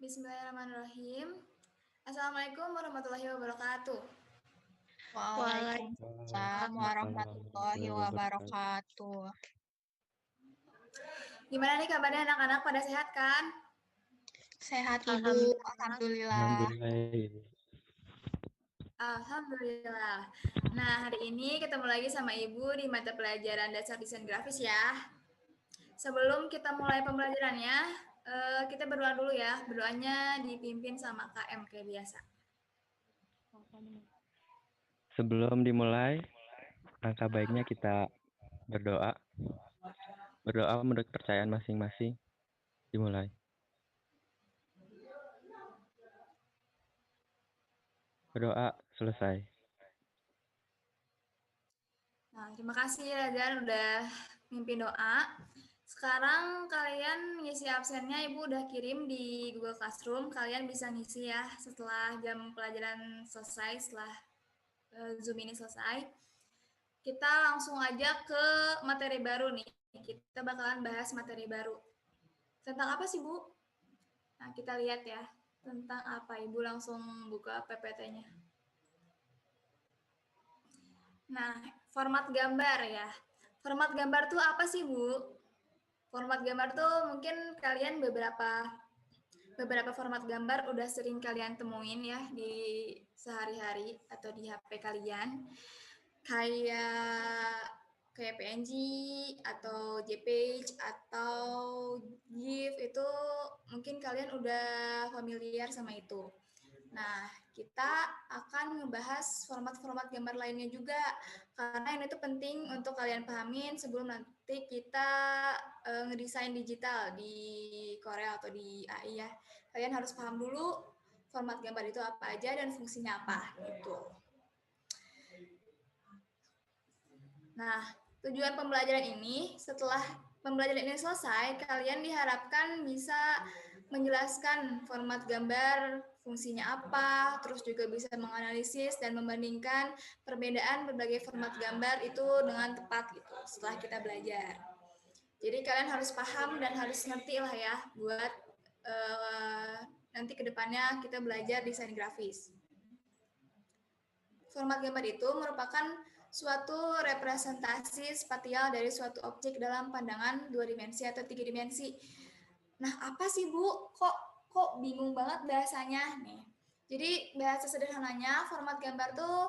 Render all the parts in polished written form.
Bismillahirrahmanirrahim. Assalamualaikum warahmatullahi wabarakatuh. Waalaikumsalam warahmatullahi wabarakatuh. Gimana nih kabarnya anak-anak, pada sehat kan? Sehat Ibu, alhamdulillah. Alhamdulillah. Nah, hari ini ketemu lagi sama Ibu di mata pelajaran dasar desain grafis ya. Sebelum kita mulai pembelajarannya, kita berdoa dulu ya. Berdoanya dipimpin sama KM kayak biasa. Sebelum dimulai, langkah baiknya kita berdoa. Berdoa menurut kepercayaan masing-masing. Dimulai. Berdoa selesai. Nah, terima kasih Razan udah mimpin doa. Sekarang kalian ngisi absennya Ibu udah kirim di Google Classroom. Kalian bisa ngisi ya setelah jam pelajaran selesai, setelah Zoom ini selesai. Kita langsung aja ke materi baru nih. Kita bakalan bahas materi baru. Tentang apa sih Bu? Nah, kita lihat ya. Tentang apa? Ibu langsung buka PPT-nya. Nah, format gambar ya. Format gambar tuh apa sih, Bu? Format gambar tuh mungkin kalian beberapa format gambar udah sering kalian temuin ya di sehari-hari atau di HP kalian. Kayak PNG atau JPEG atau GIF itu mungkin kalian udah familiar sama itu. Nah, kita akan ngebahas format-format gambar lainnya juga karena ini tuh penting untuk kalian pahamin sebelum nanti kita ngedesain digital di Korea atau di AI ya. Kalian harus paham dulu format gambar itu apa aja dan fungsinya apa gitu. Nah, tujuan pembelajaran ini setelah pembelajaran ini selesai, kalian diharapkan bisa menjelaskan format gambar, fungsinya apa, terus juga bisa menganalisis dan membandingkan perbedaan berbagai format gambar itu dengan tepat gitu setelah kita belajar. Jadi kalian harus paham dan harus ngerti lah ya buat nanti kedepannya kita belajar desain grafis. Format gambar itu merupakan suatu representasi spasial dari suatu objek dalam pandangan 2 dimensi atau 3 dimensi. Nah, apa sih Bu? Kok bingung banget bahasanya nih? Jadi bahasa sederhananya format gambar tuh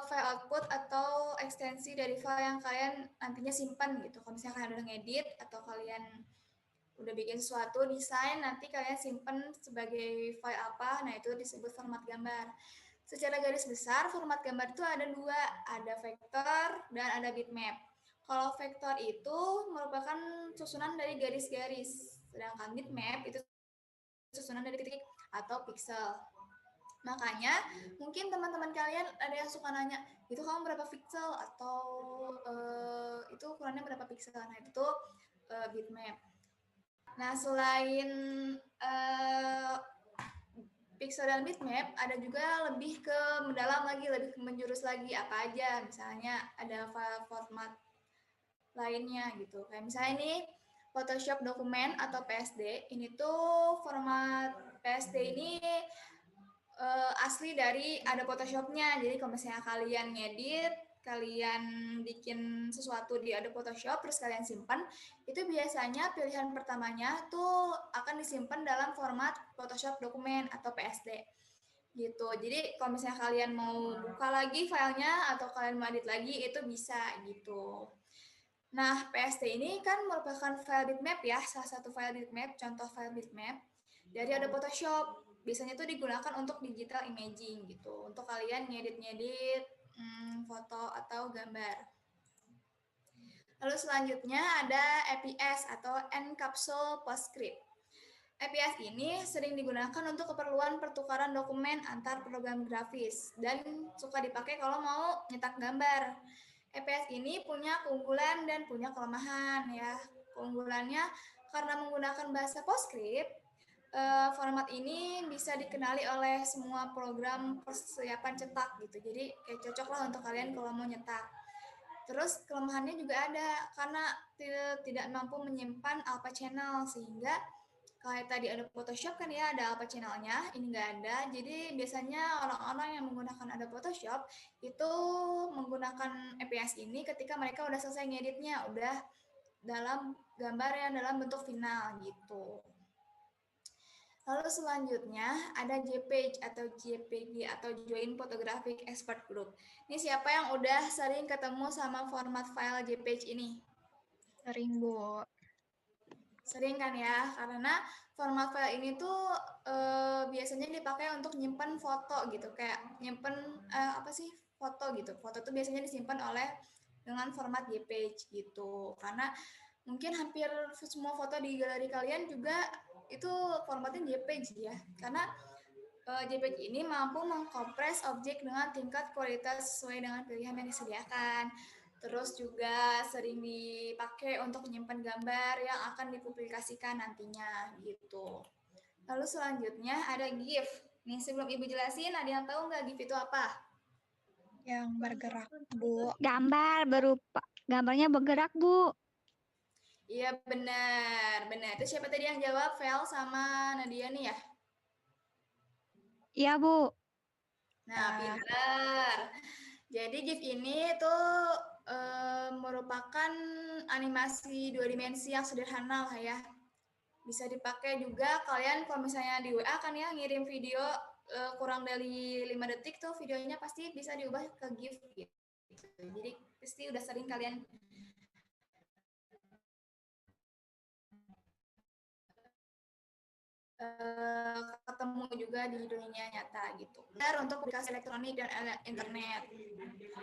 file output atau ekstensi dari file yang kalian nantinya simpan gitu. Kalau misalnya kalian udah ngedit atau kalian udah bikin sesuatu desain, nanti kalian simpan sebagai file apa, nah itu disebut format gambar. Secara garis besar, format gambar itu ada dua, ada vektor dan ada bitmap. Kalau vektor itu merupakan susunan dari garis-garis, sedangkan bitmap itu susunan dari titik atau pixel. Makanya mungkin teman-teman kalian ada yang suka nanya, itu kamu berapa pixel atau itu ukurannya berapa pixel? Nah itu tuh bitmap. Nah selain pixel dan bitmap ada juga lebih ke mendalam lagi, lebih menjurus lagi apa aja. Misalnya ada file format lainnya gitu. Kayak misalnya ini Photoshop dokumen atau PSD. Ini tuh format PSD ini asli dari ada Photoshopnya. Jadi kalau misalnya kalian ngedit, kalian bikin sesuatu di Adobe Photoshop terus kalian simpan, itu biasanya pilihan pertamanya tuh akan disimpan dalam format Photoshop dokumen atau PSD gitu. Jadi kalau misalnya kalian mau buka lagi filenya atau kalian mau edit lagi itu bisa gitu. Nah, PSD ini kan merupakan file bitmap ya, salah satu file bitmap, contoh file bitmap dari Adobe Photoshop. Biasanya itu digunakan untuk digital imaging gitu, untuk kalian ngedit-ngedit foto atau gambar. Lalu selanjutnya ada EPS atau Encapsule PostScript. EPS ini sering digunakan untuk keperluan pertukaran dokumen antar program grafis dan suka dipakai kalau mau nyetak gambar. EPS ini punya keunggulan dan punya kelemahan ya. Keunggulannya karena menggunakan bahasa PostScript, format ini bisa dikenali oleh semua program persiapan cetak gitu. Jadi kayak cocok lah untuk kalian kalau mau nyetak. Terus kelemahannya juga ada karena tidak mampu menyimpan alpha channel sehingga Kayak tadi ada Photoshop kan ya, ada apa channelnya, ini nggak ada. Jadi biasanya orang-orang yang menggunakan ada Photoshop itu menggunakan EPS ini ketika mereka udah selesai ngeditnya, udah dalam gambar yang dalam bentuk final gitu. Lalu selanjutnya ada JPEG atau JPG atau Joint Photographic Expert Group. Ini siapa yang udah sering ketemu sama format file JPEG ini? Sering, Bu. Sering kan ya, karena format file ini tuh biasanya dipakai untuk nyimpen foto gitu, kayak nyimpen foto gitu. Foto tuh biasanya disimpan dengan format JPEG gitu, karena mungkin hampir semua foto di galeri kalian juga itu formatnya JPEG ya, karena JPEG ini mampu mengkompres objek dengan tingkat kualitas sesuai dengan pilihan yang disediakan. Terus juga sering dipakai untuk menyimpan gambar yang akan dipublikasikan nantinya gitu. Lalu selanjutnya ada GIF. Nih sebelum Ibu jelasin, ada yang tahu nggak GIF itu apa? Yang bergerak, Bu. Gambarnya bergerak, Bu. Iya benar. Itu siapa tadi yang jawab? Vel sama Nadia nih ya? Iya, Bu. Nah, pintar. Jadi GIF ini tuh merupakan animasi 2 dimensi yang sederhana lah ya. Bisa dipakai juga kalian kalau misalnya di WA kan ya ngirim video kurang dari 5 detik tuh videonya pasti bisa diubah ke GIF gitu. Jadi pasti udah sering kalian ketemu juga di dunia nyata gitu. Dan untuk aplikasi elektronik dan internet.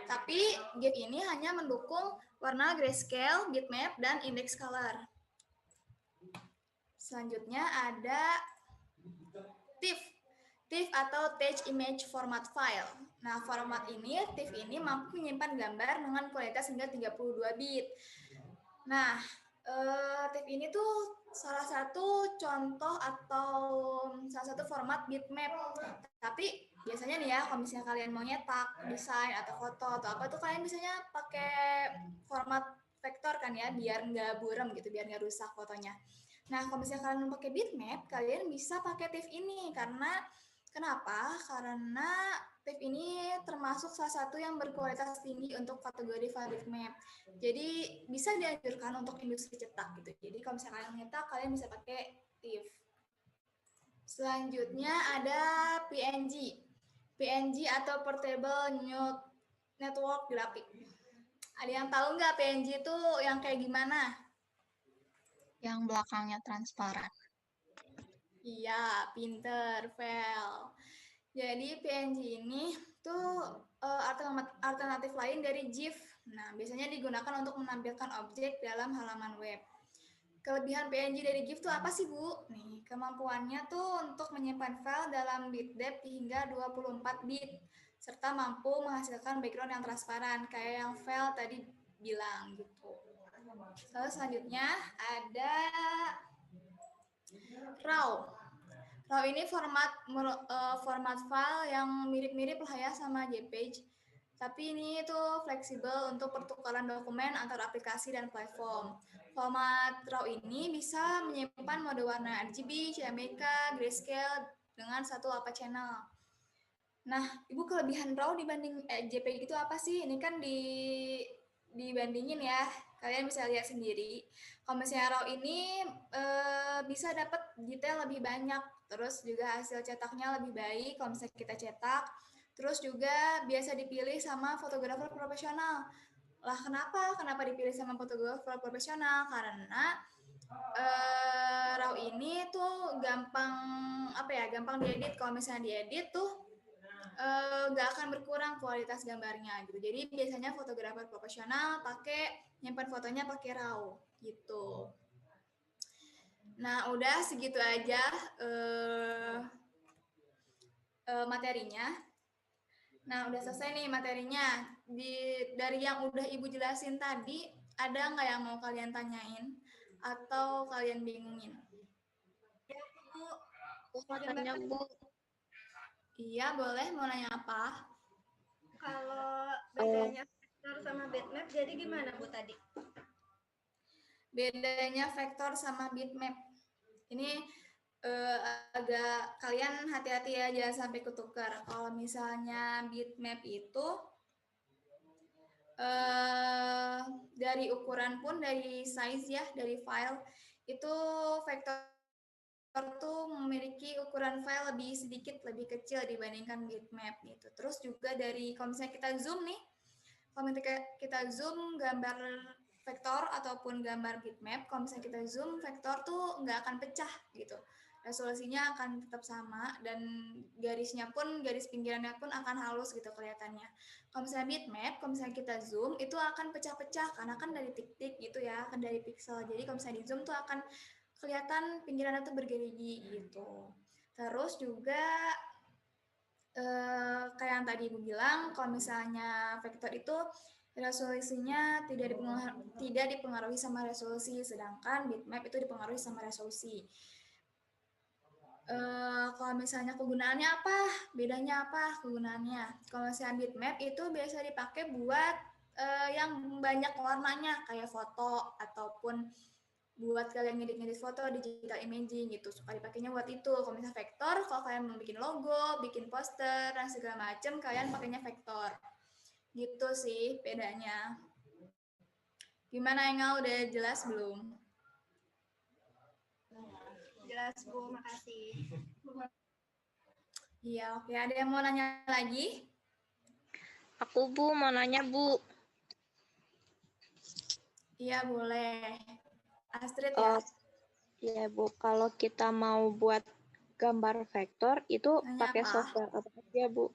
Tapi GIF ini hanya mendukung warna grayscale, bitmap, dan index color. Selanjutnya ada TIFF. TIFF atau Text Image Format File. Nah, format ini, TIFF ini mampu menyimpan gambar dengan kualitas hingga 32 bit. Nah, TIFF ini tuh salah satu contoh atau salah satu format bitmap. Tapi biasanya nih ya, kalau misalnya kalian mau nyetak, desain, atau foto, atau apa tuh kalian biasanya pakai format vektor kan ya, biar nggak buram gitu, biar nggak rusak fotonya. Nah, kalau misalnya kalian mau pakai bitmap, kalian bisa pakai TIFF ini. Kenapa? Karena TIFF ini termasuk salah satu yang berkualitas tinggi untuk kategori file bitmap. Jadi bisa dianjurkan untuk industri cetak gitu. Jadi kalau misalnya kalian nyetak, kalian bisa pakai TIFF. Selanjutnya ada PNG. PNG atau Portable Network Graphic. Ada yang tahu nggak PNG itu yang kayak gimana? Yang belakangnya transparan. Iya, pinter, Vel. Jadi PNG ini tuh alternatif lain dari GIF. Nah, biasanya digunakan untuk menampilkan objek dalam halaman web. Kelebihan PNG dari GIF tuh apa sih, Bu? Nih, kemampuannya tuh untuk menyimpan file dalam bit depth hingga 24 bit, serta mampu menghasilkan background yang transparan, kayak yang Vel tadi bilang gitu. Lalu selanjutnya ada RAW. RAW ini format file yang mirip-mirip lah ya sama JPEG. Tapi ini tuh fleksibel untuk pertukaran dokumen antar aplikasi dan platform. Format RAW ini bisa menyimpan mode warna RGB, CMYK, grayscale dengan satu apa channel. Nah, Ibu kelebihan RAW dibanding JPEG itu apa sih? Ini kan dibandingin ya. Kalian bisa lihat sendiri. Kalau misalnya RAW ini bisa dapat detail lebih banyak. Terus juga hasil cetaknya lebih baik kalau misalnya kita cetak. Terus juga biasa dipilih sama fotografer profesional. Lah kenapa? Kenapa dipilih sama fotografer profesional? Karena RAW ini tuh gampang diedit. Kalau misalnya diedit tuh nggak akan berkurang kualitas gambarnya gitu. Jadi biasanya fotografer profesional nyimpan fotonya pakai RAW gitu. Nah, udah segitu aja materinya. Nah, udah selesai nih materinya. Dari yang udah Ibu jelasin tadi, ada nggak yang mau kalian tanyain atau kalian bingungin? Ya, Bu. Tanya, Bu. Iya, boleh. Mau nanya apa? Kalau bedanya vektor sama bitmap, jadi gimana Bu tadi? Bedanya vektor sama bitmap. Ini agak kalian hati-hati ya, jangan sampai ketukar. Kalau misalnya bitmap itu dari ukuran pun, dari size ya, dari file itu vektor tuh memiliki ukuran file lebih sedikit, lebih kecil dibandingkan bitmap gitu. Terus juga dari kalau misalnya kita zoom nih, kalau kita zoom gambar vektor ataupun gambar bitmap, kalau misalnya kita zoom vektor tuh nggak akan pecah gitu. Resolusinya akan tetap sama dan garisnya pun, garis pinggirannya pun akan halus gitu kelihatannya. Kalau misalnya bitmap, kalau misalnya kita zoom itu akan pecah-pecah karena kan dari titik gitu ya, akan dari pixel. Jadi kalau misalnya di zoom tuh akan kelihatan pinggirannya tuh bergerigi gitu. Terus juga kayak yang tadi Ibu bilang, kalau misalnya vektor itu resolusinya tidak dipengaruhi sama resolusi, sedangkan bitmap itu dipengaruhi sama resolusi. Kalau misalnya kegunaannya apa? Bedanya apa kegunaannya? Kalau misalnya bitmap itu biasa dipakai buat yang banyak warnanya, kayak foto ataupun buat kalian ngedit-ngedit foto, digital imaging gitu, suka dipakainya buat itu. Kalau misalnya vektor, kalau kalian mau bikin logo, bikin poster, dan segala macam, kalian pakainya vektor. Gitu sih bedanya. Gimana Engel, udah jelas belum? Jelas Bu, makasih. Iya, oke. Ada yang mau nanya lagi? Aku Bu, mau nanya Bu. Iya, boleh. Astrid ya? Ya Bu, kalau kita mau buat gambar vektor itu Nanya pakai apa? software apa aja Bu?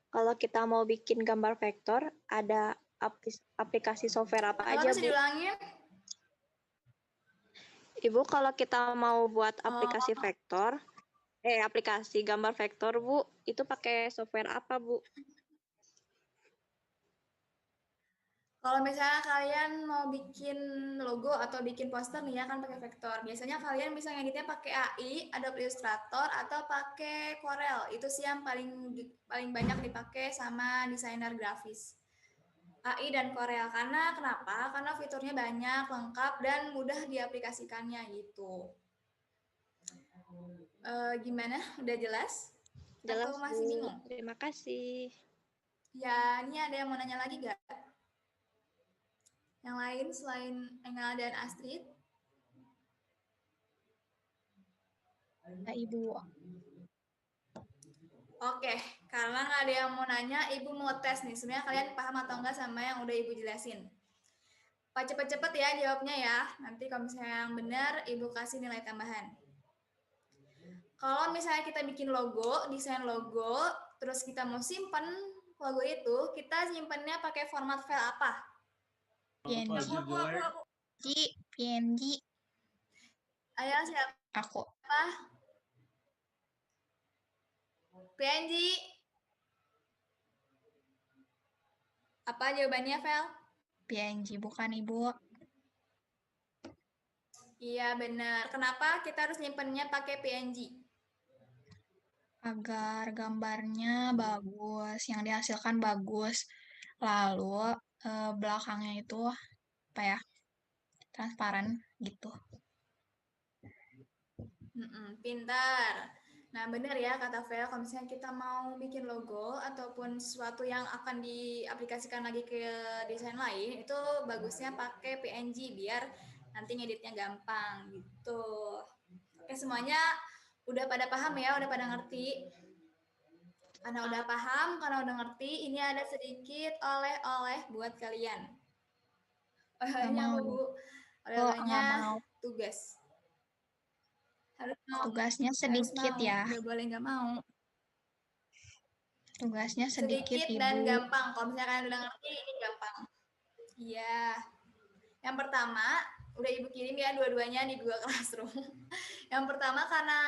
Kalau kita mau bikin gambar vektor, ada aplikasi software apa Kalau aja bisa Bu? diulangin? Ibu, kalau kita mau buat Oh, aplikasi vektor, aplikasi gambar vektor Bu, itu pakai software apa Bu? kalau misalnya kalian mau bikin logo atau bikin poster nih ya kan pakai vektor. Biasanya kalian bisa ngeditnya pakai AI, Adobe Illustrator atau pakai Corel. Itu sih yang paling banyak dipakai sama desainer grafis. AI dan Corel. Karena kenapa? Karena fiturnya banyak, lengkap dan mudah diaplikasikannya gitu. Gimana? Udah jelas? Jelas Atau masih Bu, bingung? terima kasih. Ya, ini ada yang mau nanya lagi gak? Yang lain selain Engel dan Astrid? Ada Ibu. Oke, karena nggak ada yang mau nanya, Ibu mau tes nih. Sebenarnya kalian paham atau enggak sama yang udah Ibu jelasin? Pak cepet-cepet ya jawabnya ya. Nanti kalau misalnya yang benar, Ibu kasih nilai tambahan. Kalau misalnya kita bikin logo, desain logo, terus kita mau simpen logo itu, kita simpennya pakai format file apa? PNG. Aku. PNG. Ayo siapa? Aku. PNG. Apa jawabannya, Vel? PNG, bukan Ibu. Iya, benar. Kenapa kita harus nyimpennya pakai PNG? Agar gambarnya bagus, yang dihasilkan bagus. Lalu belakangnya itu apa ya? Transparan gitu. Pintar. Nah, benar ya kata Vel, kalau misalnya kita mau bikin logo ataupun sesuatu yang akan diaplikasikan lagi ke desain lain, itu bagusnya pakai PNG biar nanti ngeditnya gampang gitu. Oke, semuanya udah pada paham ya, udah pada ngerti? Karena udah paham, karena udah ngerti, ini ada sedikit oleh-oleh buat kalian. Oleh-olehnya apa, Bu? Oleh-olehnya tugas. Harus mau. Tugasnya sedikit ya. Nggak boleh nggak mau. Tugasnya sedikit, Ibu. Dan gampang. Kalau misalnya kalian udah ngerti, ini gampang. Iya. Yang pertama, udah Ibu kirim ya dua-duanya di Google Classroom. Yang pertama, karena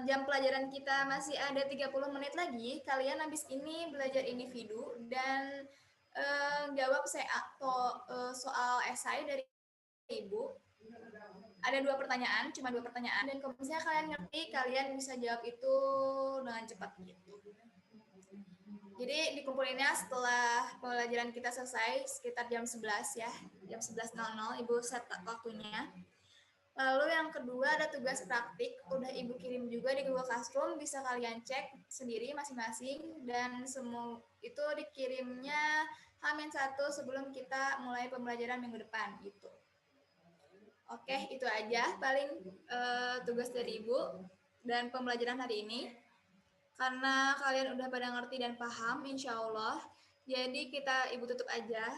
jam pelajaran kita masih ada 30 menit lagi, kalian habis ini belajar individu dan jawab soal esai dari Ibu. Ada cuma dua pertanyaan, dan kalau misalnya kalian ngerti, kalian bisa jawab itu dengan cepat gitu. Jadi dikumpulinnya setelah pembelajaran kita selesai sekitar jam 11 ya, jam 11.00 Ibu set waktunya. Lalu yang kedua ada tugas praktik, udah Ibu kirim juga di Google Classroom, bisa kalian cek sendiri masing-masing dan semua itu dikirimnya H-1 sebelum kita mulai pembelajaran minggu depan gitu. Oke, itu aja paling tugas dari Ibu dan pembelajaran hari ini. Karena kalian udah pada ngerti dan paham, insya Allah. Jadi kita Ibu tutup aja,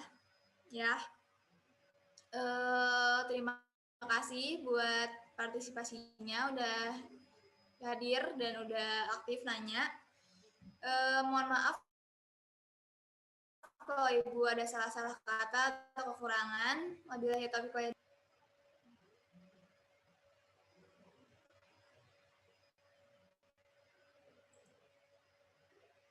ya. Terima kasih buat partisipasinya, udah hadir dan udah aktif nanya. Mohon maaf kalau Ibu ada salah-salah kata atau kekurangan. Wabillahi taufiq wal hidayah.